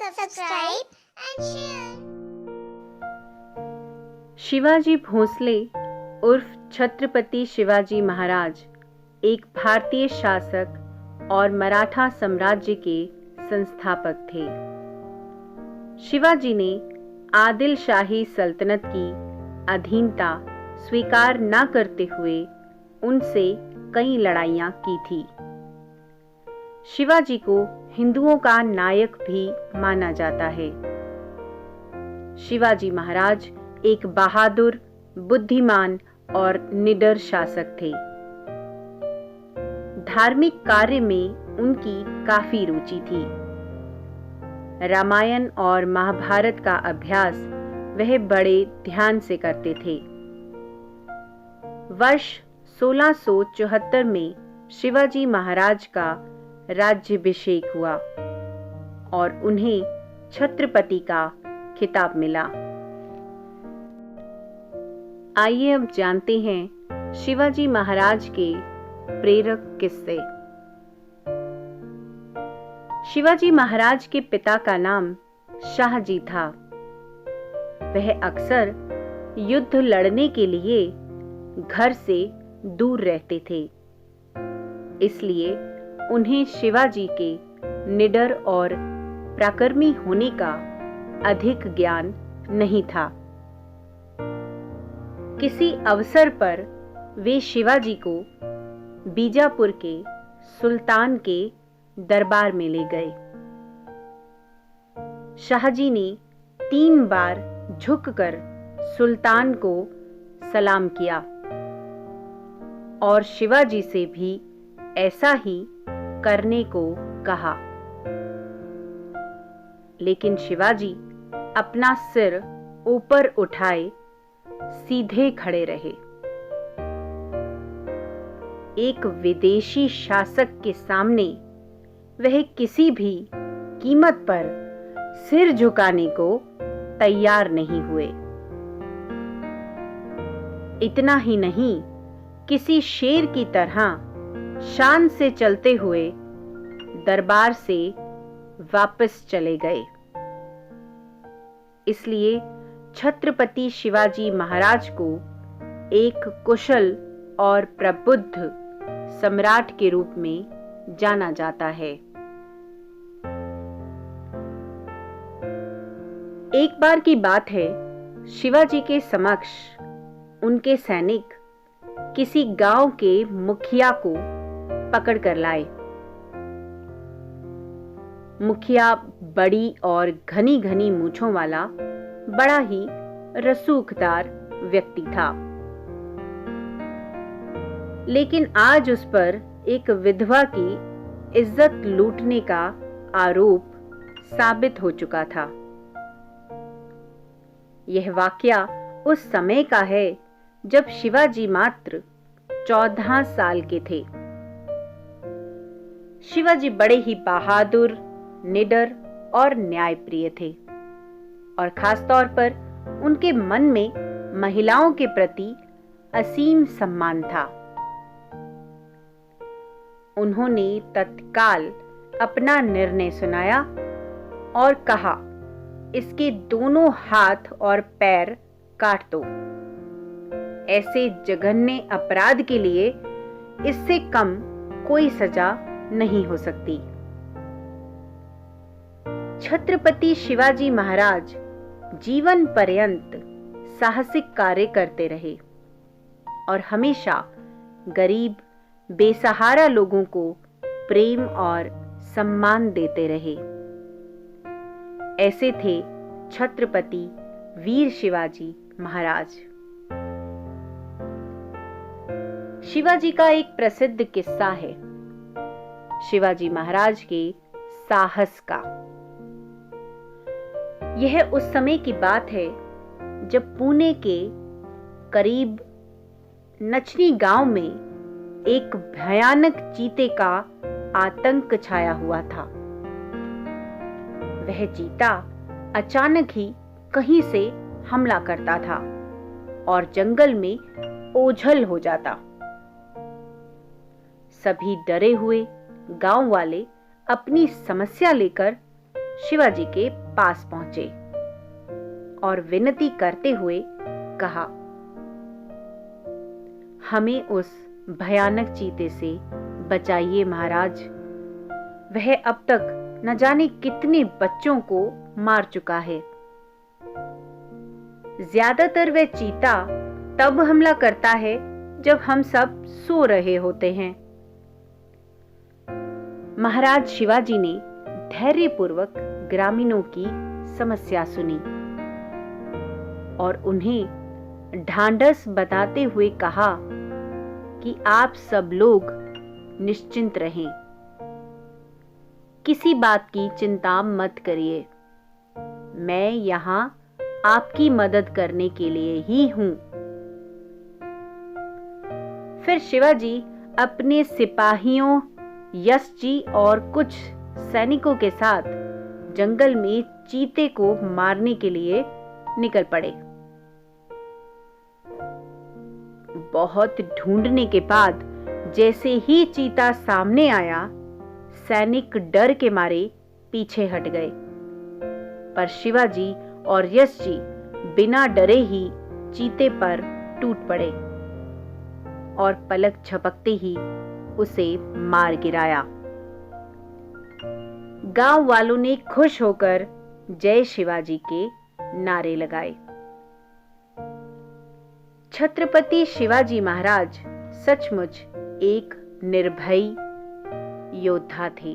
subscribe and share. Shivaji Bhosle उर्फ छत्रपति शिवाजी महाराज एक भारतीय शासक और मराठा साम्राज्य के संस्थापक थे। शिवाजी ने आदिल शाही सल्तनत की अधीनता स्वीकार न करते हुए उनसे कई लड़ाइयां की थी। शिवाजी को हिंदुओं का नायक भी माना जाता है। शिवाजी महाराज एक बहादुर, बुद्धिमान और निडर शासक थे। धार्मिक कार्य में उनकी काफी रुचि थी। रामायण और महाभारत का अभ्यास वह बड़े ध्यान से करते थे। वर्ष 1674 में शिवाजी महाराज का राज्याभिषेक हुआ और उन्हें छत्रपति का खिताब मिला। आइए अब जानते हैं शिवाजी महाराज के प्रेरक किस्से। शिवाजी महाराज के पिता का नाम शाहजी था। वह अक्सर युद्ध लड़ने के लिए घर से दूर रहते थे, इसलिए उन्हें शिवाजी के निडर और पराक्रमी होने का अधिक ज्ञान नहीं था। किसी अवसर पर वे शिवाजी को बीजापुर के सुल्तान के दरबार में ले गए। शाहजी ने 3 बार झुककर सुल्तान को सलाम किया और शिवाजी से भी ऐसा ही करने को कहा, लेकिन शिवाजी अपना सिर ऊपर उठाए सीधे खड़े रहे। एक विदेशी शासक के सामने वह किसी भी कीमत पर सिर झुकाने को तैयार नहीं हुए। इतना ही नहीं, किसी शेर की तरह शान से चलते हुए दरबार से वापस चले गए। इसलिए छत्रपति शिवाजी महाराज को एक कुशल और प्रबुद्ध सम्राट के रूप में जाना जाता है। एक बार की बात है, शिवाजी के समक्ष उनके सैनिक किसी गांव के मुखिया को पकड़ कर लाए। मुखिया बड़ी और घनी घनी मूंछों वाला बड़ा ही रसूखदार व्यक्ति था, लेकिन आज उस पर एक विधवा की इज्जत लूटने का आरोप साबित हो चुका था। यह वाकया उस समय का है जब शिवाजी मात्र 14 साल के थे। शिवाजी बड़े ही बहादुर, निडर और न्यायप्रिय थे और खास तौर पर उनके मन में महिलाओं के प्रति असीम सम्मान था। उन्होंने तत्काल अपना निर्णय सुनाया और कहा, इसके दोनों हाथ और पैर काट दो। ऐसे जघन्य अपराध के लिए इससे कम कोई सजा नहीं हो सकती। छत्रपति शिवाजी महाराज जीवन पर्यंत साहसिक कार्य करते रहे और हमेशा गरीब, बेसहारा लोगों को प्रेम और सम्मान देते रहे। ऐसे थे छत्रपति वीर शिवाजी महाराज। शिवाजी का एक प्रसिद्ध किस्सा है शिवाजी महाराज के साहस का। यह उस समय की बात है जब पुणे के करीब नचनी गांव में एक भयानक चीते का आतंक छाया हुआ था। वह चीता अचानक ही कहीं से हमला करता था और जंगल में ओझल हो जाता। सभी डरे हुए गांव वाले अपनी समस्या लेकर शिवाजी के पास पहुंचे और विनती करते हुए कहा, हमें उस भयानक चीते से बचाइए महाराज। वह अब तक न जाने कितने बच्चों को मार चुका है। ज्यादातर वह चीता तब हमला करता है जब हम सब सो रहे होते हैं। महाराज शिवाजी ने धैर्यपूर्वक ग्रामीणों की समस्या सुनी और उन्हें ढांढस बताते हुए कहा कि आप सब लोग निश्चिंत रहें, किसी बात की चिंता मत करिए। मैं यहां आपकी मदद करने के लिए ही हूं। फिर शिवाजी अपने सिपाहियों यश जी और कुछ सैनिकों के साथ जंगल में चीते को मारने के लिए निकल पड़े। बहुत ढूंढने के बाद जैसे ही चीता सामने आया, सैनिक डर के मारे पीछे हट गए, पर शिवाजी और यश जी बिना डरे ही चीते पर टूट पड़े और पलक झपकते ही उसे मार गिराया। गांव वालों ने खुश होकर जय शिवाजी के नारे लगाए। छत्रपति शिवाजी महाराज सचमुच एक निर्भयी योद्धा थे।